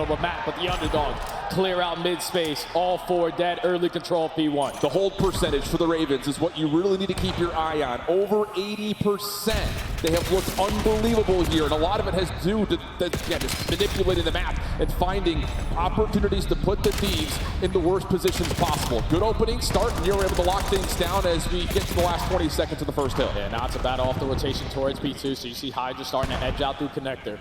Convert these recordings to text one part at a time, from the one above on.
middle of the map, but the underdog clear out mid-space. All four dead, early control of P1. The hold percentage for the Ravens is what you really need to keep your eye on. Over 80%. They have looked unbelievable here, and a lot of it has to do with, again, just manipulating the map and finding opportunities to put the Thieves in the worst positions possible. Good opening start, and you're able to lock things down as we get to the last 20 seconds of the first hill. Yeah, now it's a battle off the rotation towards P2, so you see HyDra starting to edge out through connector.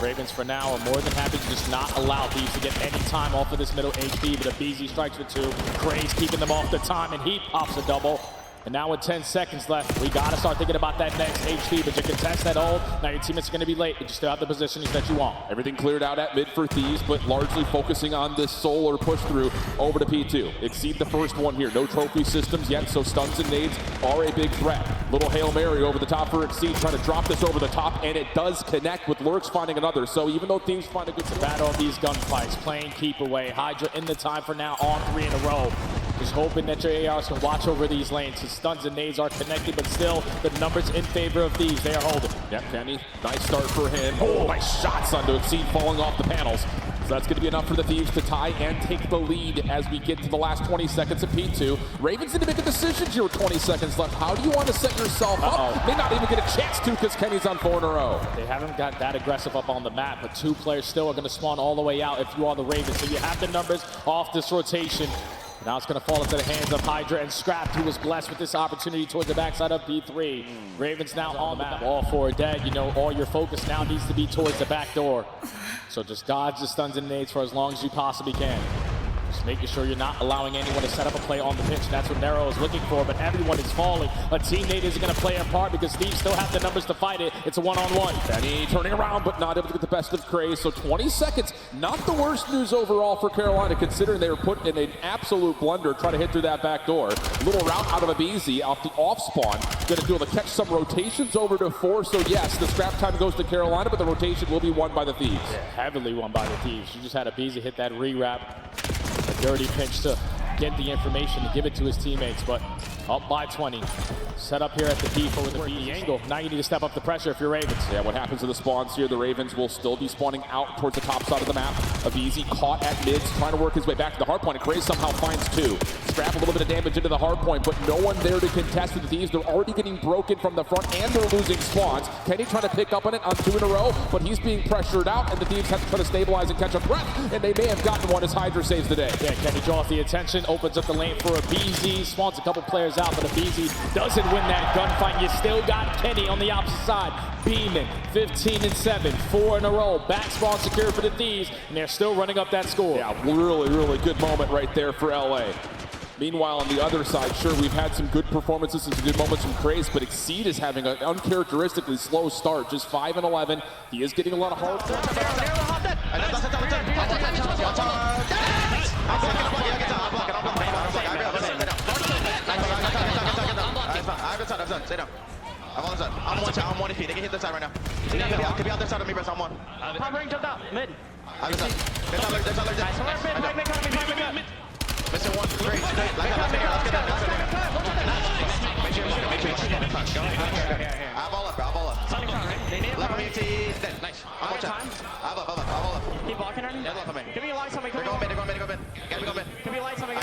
Ravens for now are more than happy to just not allow Thieves to get any time off of this middle HP, but aBeZy strikes with 2. Craze keeping them off the time, and he pops a double. And now with 10 seconds left, we gotta start thinking about that next HP, but you can test that hold. Now your teammates are gonna be late, but you still have the positions that you want. Everything cleared out at mid for Thieves, but largely focusing on this solar push through over to P2. Exceed the first one here. No trophy systems yet, so stuns and nades are a big threat. Little Hail Mary over the top for Exceed, trying to drop this over the top, and it does connect with Lurks finding another. So even though Thieves find a good battle of these gunfights, playing keep away. HyDra in the time for now on 3 in a row. Just hoping that your ARs can watch over these lanes. His stuns and nades are connected, but still the numbers in favor of Thieves. They are holding. Yep, Kenny, nice start for him. Oh, nice shots onto Exceed falling off the panels. So that's going to be enough for the Thieves to tie and take the lead as we get to the last 20 seconds of P2. Ravens need to make a decision here with 20 seconds left. How do you want to set yourself up? May not even get a chance to because Kenny's on 4 in a row. They haven't got that aggressive up on the map, but 2 players still are going to spawn all the way out if you are the Ravens. So you have the numbers off this rotation. Now it's going to fall into the hands of HyDra and Scrapped, who was blessed with this opportunity towards the backside of P3. Ravens now on the map. All 4 dead. You know, all your focus now needs to be towards the back door. So just dodge the stuns and nades for as long as you possibly can. Just making sure you're not allowing anyone to set up a play on the pitch. That's what Nero is looking for, but everyone is falling. A teammate isn't going to play a part because Thieves still have the numbers to fight it. It's a one-on-one. Kenny turning around, but not able to get the best of Craze. So 20 seconds, not the worst news overall for Carolina, considering they were put in an absolute blunder trying to hit through that back door. Little route out of aBeZy off the off-spawn. Going to be able to catch some rotations over to 4. So yes, the scrap time goes to Carolina, but the rotation will be won by the Thieves. Yeah, heavily won by the Thieves. You just had aBeZy hit that re-wrap. A dirty pinch to get the information to give it to his teammates, but up by 20. Set up here at the P4 with the angle. Now you need to step up the pressure if you're Ravens. Yeah, what happens to the spawns here? The Ravens will still be spawning out towards the top side of the map. aBeZy caught at mids, trying to work his way back to the hard point, and Craze somehow finds 2. Scrap a little bit of damage into the hard point, but no one there to contest with the Thieves. They're already getting broken from the front, and they're losing spawns. Kenny trying to pick up on it on 2 in a row, but he's being pressured out, and the Thieves have to try to stabilize and catch a breath, and they may have gotten one as HyDra saves the day. Yeah, Kenny draws the attention, opens up the lane for aBeZy, spawns a couple players out, but aBeZy doesn't win that gunfight. You still got Kenny on the opposite side. Beeman, 15 and 7, 4 in a row. Back spawn secure for the Thieves, and they're still running up that score. Yeah, really, really good moment right there for LA. Meanwhile, on the other side, sure, we've had some good performances and some good moments from Craze, but Exceed is having an uncharacteristically slow start, just 5 and 11. He is getting a lot of hard. I'm on one side, I'm on 1 feet. They can hit the side right now. Could be out the side of me, bro. I'm on. Pop ring jumped out. Mid. There's mid. Missing 1. Great. Let's get that. Make sure. I'm all up, bro. I'm all up. Left me, dead. Nice. I'm on time. I'm up. Keep blocking her. Yeah, left me. Give me a light, somebody. Go mid. Gotta go mid. Give me a light, somebody.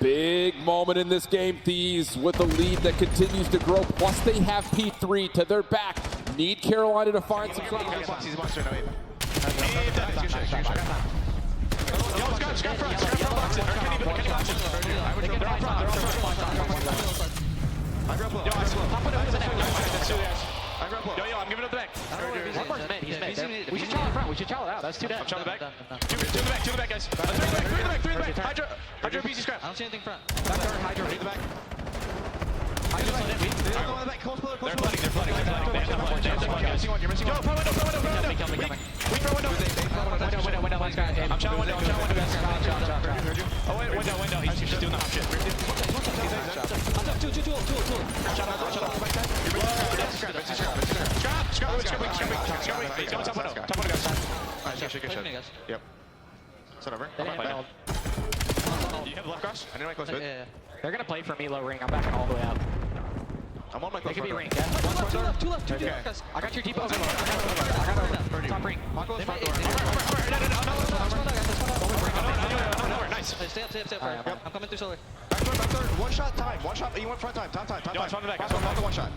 Big moment in this game, Thieves, with a lead that continues to grow. Plus, they have P3 to their back. Need Carolina to find some trouble. Yo, I'm giving it back. One more mid. He's mid. We should chow in front. We should chow it out. That's 2 dead. I'm chowing the back. Two in the back, guys. 3 in the back. HyDra, aBeZy, scrap. I don't see anything front. Back turn, HyDra, lead the back. HyDra, the back. Close blood, close blood. They're flooding. You're missing one. Yo, front window. Weak front window. Window, one guy. I'm shot window. Oh, wait, window. He's doing the hop shit. Two. Yep. Set over. You have left cross? I need my close Yeah. bit. They're gonna play for me low ring. I'm backing all the way out. I'm on my They close could be bit. ring. Yeah. Two left. Okay. I got your deep over. I got top ring. Marco's front door. No, nice. Stay up. I'm coming through solar. Back door. One shot time. You want front time. Time. Yo, I'm the back. Marco, one shot.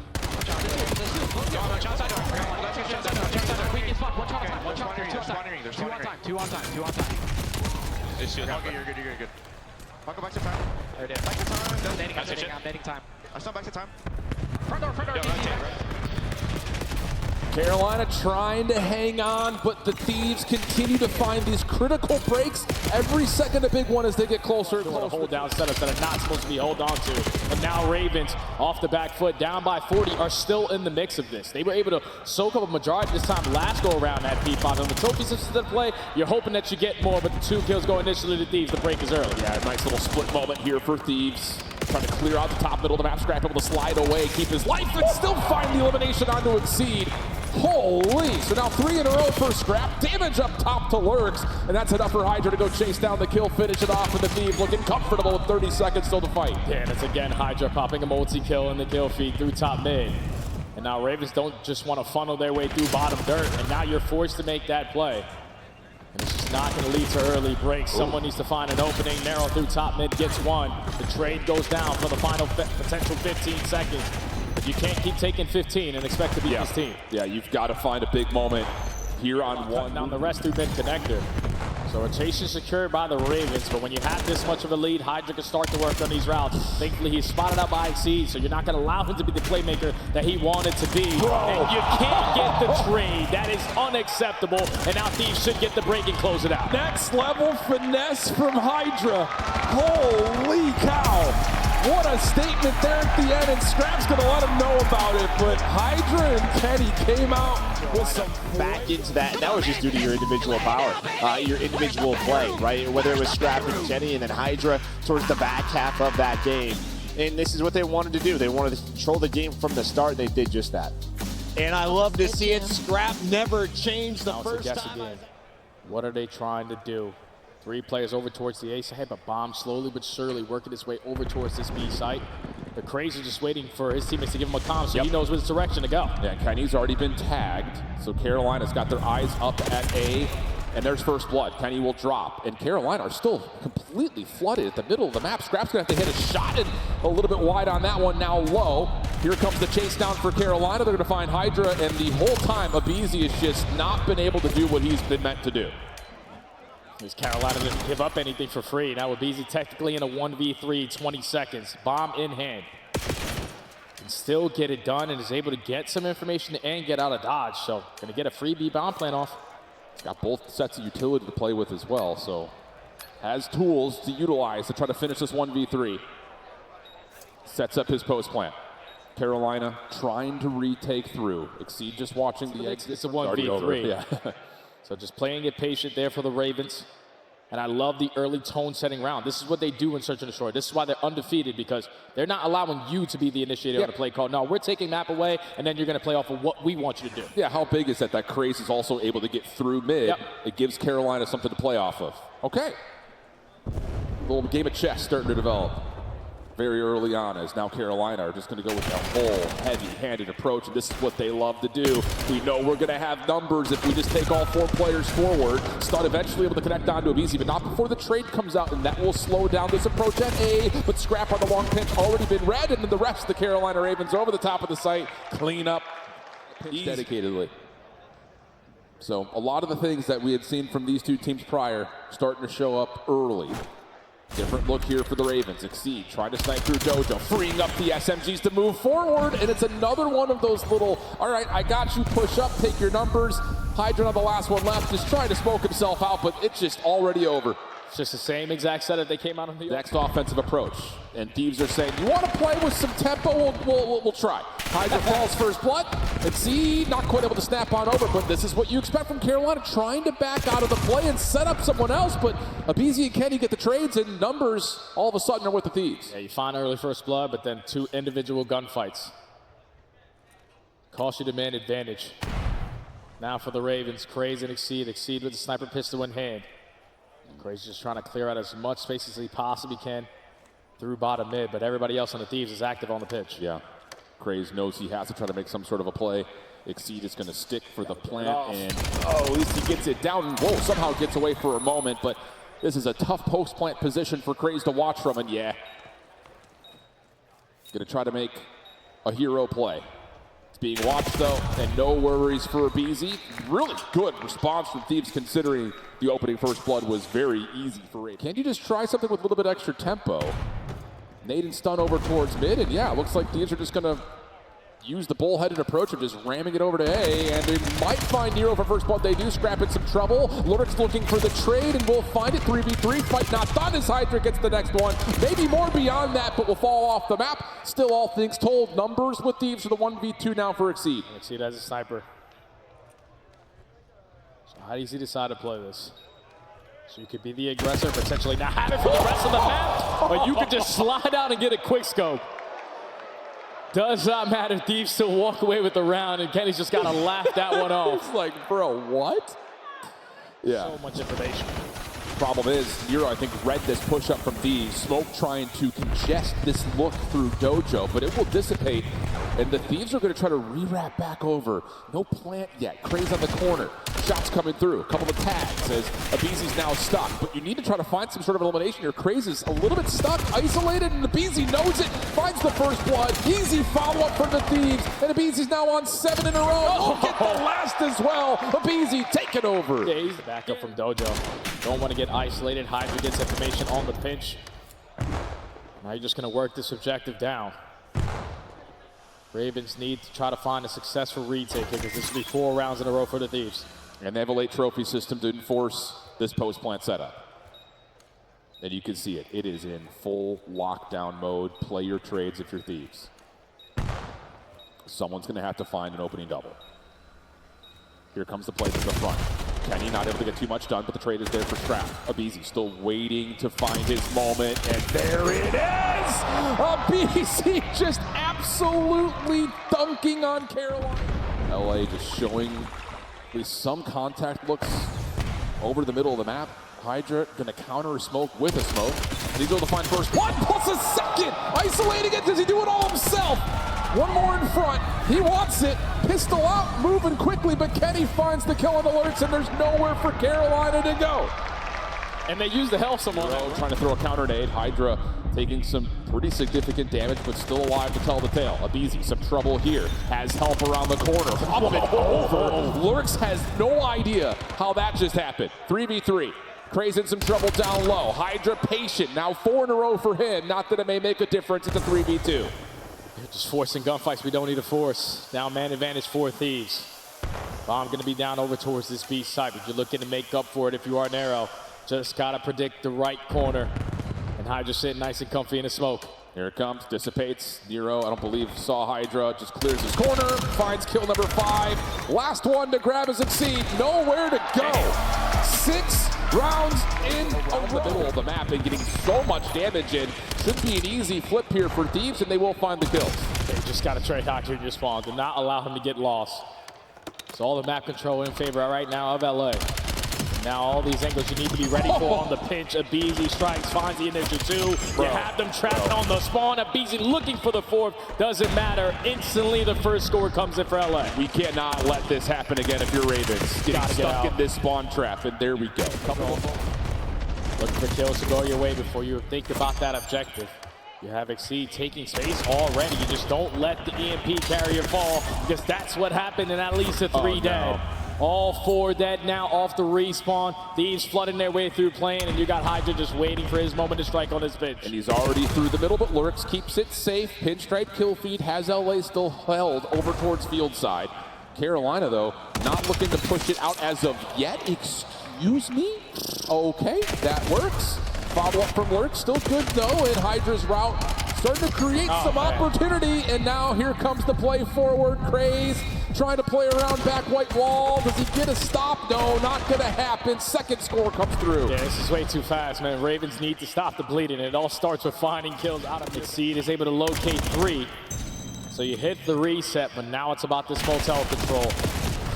Weak as fuck. One shot. Two on time. You're good. Marco, back to time. There it is. Back to time. I'm netting time. I stand back to time. Front door. Carolina trying to hang on, but the Thieves continue to find these critical breaks. Every second a big one as they get closer and closer. Hold down setups that are not supposed to be held on to. And now Ravens, off the back foot, down by 40, are still in the mix of this. They were able to soak up a majority this time last go around that P5. On the trophy system to play, you're hoping that you get more, but the 2 kills go initially to Thieves. The break is early. Yeah, nice little split moment here for Thieves. Trying to clear out the top middle of the map. Scrap able to slide away, keep his life, and still find the elimination on to Exceed. Holy! So now 3 in a row for Scrap. Damage up top to Lurks, and that's enough for HyDra to go chase down the kill, finish it off, and the Thieves looking comfortable with 30 seconds still to fight. Yeah, that's again HyDra popping a multi-kill in the kill feed through top mid. And now Ravens don't just want to funnel their way through bottom dirt, and now you're forced to make that play. And it's just not going to lead to early breaks. Someone needs to find an opening. Narrow through top mid, gets one. The trade goes down for the final potential 15 seconds. But you can't keep taking 15 and expect to beat this team. Yeah, you've got to find a big moment here on one. Down the rest through mid connector. So rotation secured by the Ravens, but when you have this much of a lead, HyDra can start to work on these routes. Thankfully, he's spotted out by Exceed, so you're not going to allow him to be the playmaker that he wanted to be. And you can't get the trade. That is unacceptable, and now Thieves should get the break and close it out. Next level finesse from HyDra. Holy cow. What a statement there at the end, and Scrap's going to let him know about it, but HyDra and Kenny came out with some back into that, and that was just due to your individual power, your individual play, right? Whether it was Scrap and Kenny and then HyDra towards the back half of that game. And this is what they wanted to do. They wanted to control the game from the start, and they did just that. And I love to see it. Scrap never changed the first time. Again. What are they trying to do? 3 players over towards the A side, but Bomb slowly but surely working his way over towards this B site. The Crazy just waiting for his teammates to give him a comm so he knows which direction to go. Yeah, Kenny's already been tagged, so Carolina's got their eyes up at A, and there's first blood. Kenny will drop, and Carolina are still completely flooded at the middle of the map. Scrap's gonna have to hit a shot, and a little bit wide on that one, now low. Here comes the chase down for Carolina. They're gonna find HyDra, and the whole time, aBeZy has just not been able to do what he's been meant to do. Because Carolina didn't give up anything for free. Now aBeZy technically in a 1v3, 20 seconds. Bomb in hand. Can still get it done and is able to get some information and get out of dodge. So gonna get a free B bomb plan off. He's got both sets of utility to play with as well, so has tools to utilize to try to finish this 1v3. Sets up his post plant. Carolina trying to retake through. Exceed just watching the exit. It's a 1v3. Yeah. So just playing it patient there for the Ravens. And I love the early tone setting round. This is what they do in Search and Destroy. This is why they're undefeated, because they're not allowing you to be the initiator of the play call. No, we're taking map away, and then you're going to play off of what we want you to do. Yeah, how big is that? That Craze is also able to get through mid. Yep. It gives Carolina something to play off of. Okay. Little game of chess starting to develop very early on, as now Carolina are just going to go with a whole heavy-handed approach, and this is what they love to do. We know we're going to have numbers if we just take all 4 players forward. Stud eventually able to connect onto aBeZy, but not before the trade comes out, and that will slow down this approach at A. But Scrap on the long pinch already been read, and then the rest of the Carolina Ravens over the top of the site clean up dedicatedly. So a lot of the things that we had seen from these 2 teams prior starting to show up early. Different look here for the Ravens. Exceed trying to snipe through Dojo, freeing up the SMGs to move forward, and it's another one of those little, all right, I got you, push up, take your numbers. HyDra on the last one left, just trying to smoke himself out, but it's just already over. It's just the same exact setup they came out on the Next offensive approach. And Thieves are saying, you want to play with some tempo? We'll try. HyDra falls first blood. And see, not quite able to snap on over, but this is what you expect from Carolina, trying to back out of the play and set up someone else. But aBeZy and Kenny get the trades, and numbers all of a sudden are with the Thieves. Yeah, you find early first blood, but then 2 individual gunfights. Cost you demand advantage. Now for the Ravens, Craze and Exceed. Exceed with the sniper pistol in hand. Craze just trying to clear out as much space as he possibly can through bottom mid, but everybody else on the Thieves is active on the pitch. Yeah. Craze knows he has to try to make some sort of a play. Exceed is going to stick for the plant, and at least he gets it down. Whoa, somehow gets away for a moment, but this is a tough post-plant position for Craze to watch from, and yeah. Going to try to make a hero play. It's being watched, though, and no worries for aBeZy. Really good response from Thieves, considering the opening first blood was very easy for Ravens. Can you just try something with a little bit extra tempo? Nade and stun over towards mid, and yeah, it looks like Thieves are just going to use the bullheaded approach of just ramming it over to A, and they might find Nero for first blood. They do scrap in some trouble. Lurk's looking for the trade, and we'll find it. 3v3, fight not done as HyDra gets the next one. Maybe more beyond that, but will fall off the map. Still, all things told, numbers with Thieves for the 1v2 now for Exceed. Exceed as a sniper. So how does he decide to play this? So you could be the aggressor, potentially not have it for the rest of the map, but you could just slide out and get a quick scope. Does not matter. Thieves still walk away with the round, and Kenny's just got to laugh that one off. It's like, bro, what? Yeah. So much information. Problem is, Nero, I think, read this push-up from Thieves. Smoke trying to congest this look through Dojo, but it will dissipate, and the Thieves are going to try to re-wrap back over. No plant yet. Craze on the corner. Shots coming through. A couple of tags as aBeZy's now stuck, but you need to try to find some sort of elimination here. Craze is a little bit stuck, isolated, and aBeZy knows it. Finds the first blood. Easy follow-up from the Thieves, and aBeZy's now on 7 in a row. Look at the last as well. aBeZy taking over. Yeah, he's the backup from Dojo. Don't want to get isolated. HyDra gets information on the pinch. Now you're just going to work this objective down. Ravens need to try to find a successful retake because this will be 4 rounds in a row for the Thieves. And they have a late trophy system to enforce this post-plant setup. And you can see it. It is in full lockdown mode. Play your trades if you're Thieves. Someone's going to have to find an opening double. Here comes the play to the front. Kenny not able to get too much done, but the trade is there for Scrap. aBeZy still waiting to find his moment, and there it is! aBeZy just absolutely dunking on Carolina. LA just showing at least some contact looks over the middle of the map. HyDra gonna counter a smoke with a smoke. And he's able to find first one plus a second! Isolating it, does he do it all himself? One more in front, he wants it. Pistol out, moving quickly, but Kenny finds the kill on alerts, and there's nowhere for Carolina to go. And they use the health someone. Trying to throw a counter nade. HyDra taking some pretty significant damage, but still alive to tell the tale. aBeZy, some trouble here. Has help around the corner. Problem over. Lurks has no idea how that just happened. 3v3. Craze in some trouble down low. HyDra patient. Now 4 in a row for him. Not that it may make a difference. It's a 3v2. Just forcing gunfights we don't need to force. Now man advantage for Thieves. Bomb going to be down over towards this B side, but you're looking to make up for it if you are narrow. Just got to predict the right corner. And HyDra sitting nice and comfy in the smoke. Here it comes, dissipates. Nero, I don't believe, saw HyDra, just clears his corner, finds kill number 5. Last one to grab his Exceed, nowhere to go. 6 rounds in the middle of the map and getting so much damage in. Should be an easy flip here for Thieves, and they will find the kills. They just got to trade Doctor in your spawn. Do not allow him to get lost. So all the map control in favor right now of LA. Now all these angles you need to be ready for on the pinch. aBeZy strikes, finds the initial 2. You have them trapped on the spawn. aBeZy looking for the 4th. Doesn't matter. Instantly the first score comes in for LA. We cannot let this happen again if you're Ravens. Getting stuck in this spawn trap, and there we go. Looking for kills to go your way before you think about that objective. You have Exceed taking space already. You just don't let the EMP carrier fall, because that's what happened in at least a 3 dead. All 4 dead now off the respawn. Thieves flooding their way through plane, and you got HyDra just waiting for his moment to strike on his pitch. And he's already through the middle, but Lurks keeps it safe. Pinstripe kill feed has LA still held over towards field side. Carolina, though, not looking to push it out as of yet. excuse me? Okay, that works. Follow up from Lurk, still good though, and HyDra's route starting to create some opportunity, and now here comes the play forward. Craze trying to play around back white wall. Does he get a stop? No, not gonna happen. Second score comes through. Yeah, this is way too fast, man. Ravens need to stop the bleeding. It all starts with finding kills out of mid-seed, is able to locate 3. So you hit the reset, but now it's about this motel control.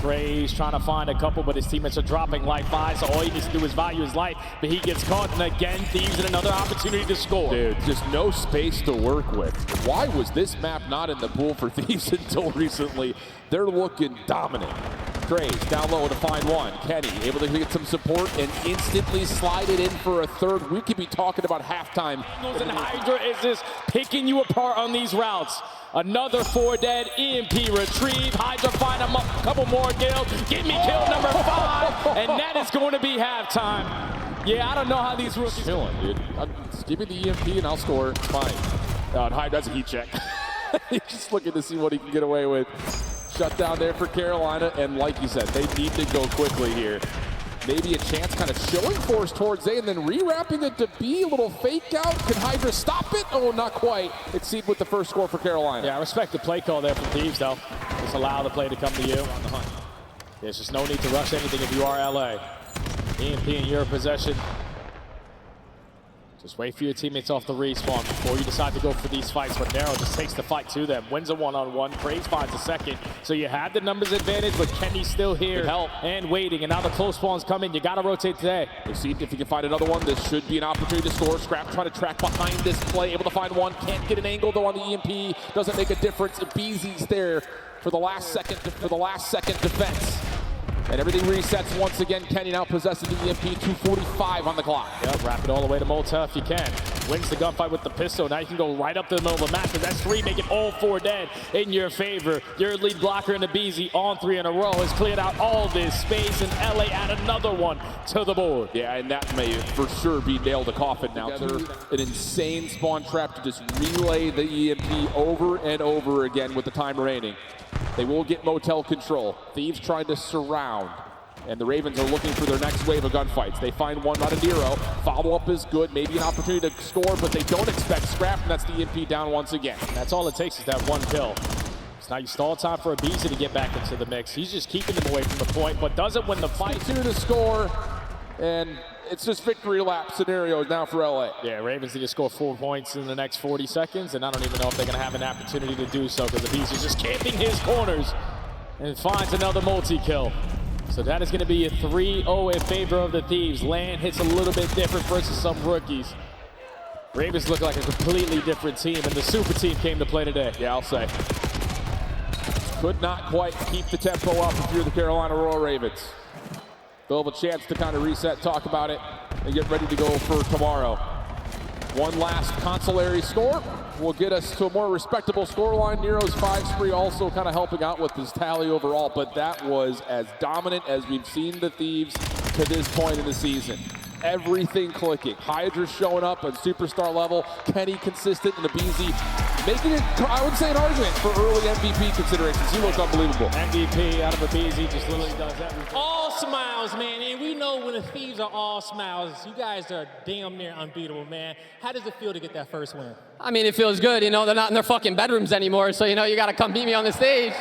Craze trying to find a couple, but his teammates are dropping life by, so all he needs to do is value his life, but he gets caught, and again, Thieves in another opportunity to score. Dude, just no space to work with. Why was this map not in the pool for Thieves until recently? They're looking dominant. Craze down low to find one. Kenny able to get some support and instantly slide it in for a third. We could be talking about halftime. And HyDra is just picking you apart on these routes. Another 4 dead, EMP retrieve. HyDra find a couple more kills. Give me kill number 5, and that is going to be halftime. Yeah, I don't know how these rookies chilling, dude. Just give me the EMP and I'll score. It's fine. And HyDra's a heat check. He's just looking to see what he can get away with. Shut down there for Carolina, and like you said, they need to go quickly here. Maybe a chance kind of showing force towards A and then re-wrapping it to B. A little fake out. Can HyDra stop it? Oh, not quite. Exceed with the first score for Carolina. Yeah, I respect the play call there from Thieves, though. Just allow the play to come to you on the hunt. There's just no need to rush anything if you are LA. EMP in your possession. Just wait for your teammates off the respawn before you decide to go for these fights, but Nero just takes the fight to them. Wins a one-on-one, Craze finds a second. So you had the numbers advantage, but Kenny's still here and waiting, and now the close spawns come in. You gotta rotate today. We'll see if you can find another one. This should be an opportunity to score. Scrap trying to track behind this play, able to find one. Can't get an angle though on the EMP. Doesn't make a difference. aBeZy's there for the last second defense. And everything resets once again. Kenny now possessing the EMP, 2:45 on the clock. Yep, wrap it all the way to Motel if you can. Wins the gunfight with the pistol. Now you can go right up to the middle of the map, because that's 3, making all 4 dead in your favor. Your lead blocker in aBeZy on 3 in a row has cleared out all this space, and LA add another one to the board. Yeah, and that may for sure be nailed to coffin now. Together, an insane spawn trap to just relay the EMP over and over again with the time remaining. They will get motel control. Thieves trying to surround. And the Ravens are looking for their next wave of gunfights. They find one, not a Nero. Follow-up is good. Maybe an opportunity to score, but they don't expect scrap, and that's the EMP down once again. That's all it takes is that one kill. So now you stall time for aBeZy to get back into the mix. He's just keeping them away from the point, but doesn't win the fight. 2 to score, and it's just victory lap scenarios now for LA. Yeah, Ravens need to score 4 points in the next 40 seconds, and I don't even know if they're going to have an opportunity to do so, because aBeZy's just camping his corners and finds another multi-kill. So that is going to be a 3-0 in favor of the Thieves. Land hits a little bit different versus some rookies. Ravens look like a completely different team, and the super team came to play today. Yeah, I'll say. Could not quite keep the tempo up if you're the Carolina Royal Ravens. They'll have a chance to kind of reset, talk about it, and get ready to go for tomorrow. One last consolatory score will get us to a more respectable scoreline. Nero's 5 spree also kind of helping out with his tally overall, but that was as dominant as we've seen the Thieves to this point in the season. Everything clicking. HyDra showing up at superstar level. Kenny consistent, and aBeZy making it, I would say, an argument for early MVP considerations. He looked unbelievable. MVP out of aBeZy just literally does everything. All smiles, man. And we know when the Thieves are all smiles, you guys are damn near unbeatable, man. How does it feel to get that first win? I mean, it feels good. You know, they're not in their fucking bedrooms anymore, so, you know, you got to come beat me on the stage.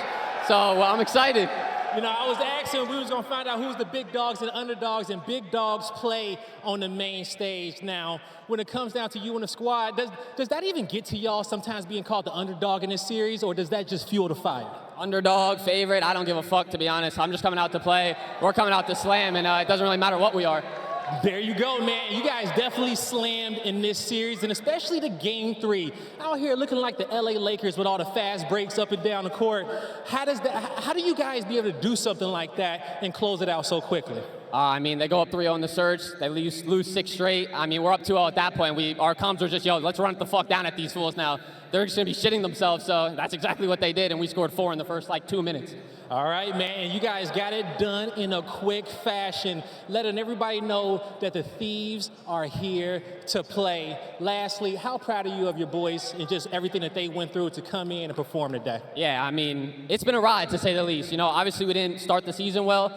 So I'm excited. You know, I was asking, we was going to find out who's the big dogs and underdogs, and big dogs play on the main stage. Now, when it comes down to you and the squad, does that even get to y'all sometimes being called the underdog in this series, or does that just fuel the fire? Underdog, favorite, I don't give a fuck, to be honest. I'm just coming out to play. We're coming out to slam, and it doesn't really matter what we are. There you go, man. You guys definitely slammed in this series, and especially the Game 3. Out here looking like the LA Lakers with all the fast breaks up and down the court. How do you guys be able to do something like that and close it out so quickly? I mean, they go up 3-0 in the surge. They lose 6 straight. I mean, we're up 2-0 at that point. Our comms were just, yo, let's run it the fuck down at these fools now. They're just going to be shitting themselves, so that's exactly what they did, and we scored 4 in the first, 2 minutes. All right, man, you guys got it done in a quick fashion, letting everybody know that the Thieves are here to play. Lastly, how proud are you of your boys and just everything that they went through to come in and perform today? Yeah, I mean, it's been a ride, to say the least. You know, obviously we didn't start the season well,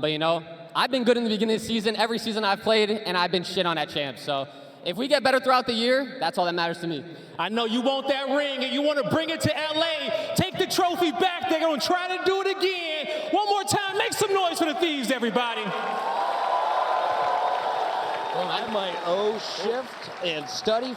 but, you know, I've been good in the beginning of the season, every season I've played, and I've been shit on at champs. So if we get better throughout the year, that's all that matters to me. I know you want that ring and you want to bring it to LA. Take the trophy back. They're going to try to do it again. One more time, make some noise for the Thieves, everybody. Well, I might shift and study.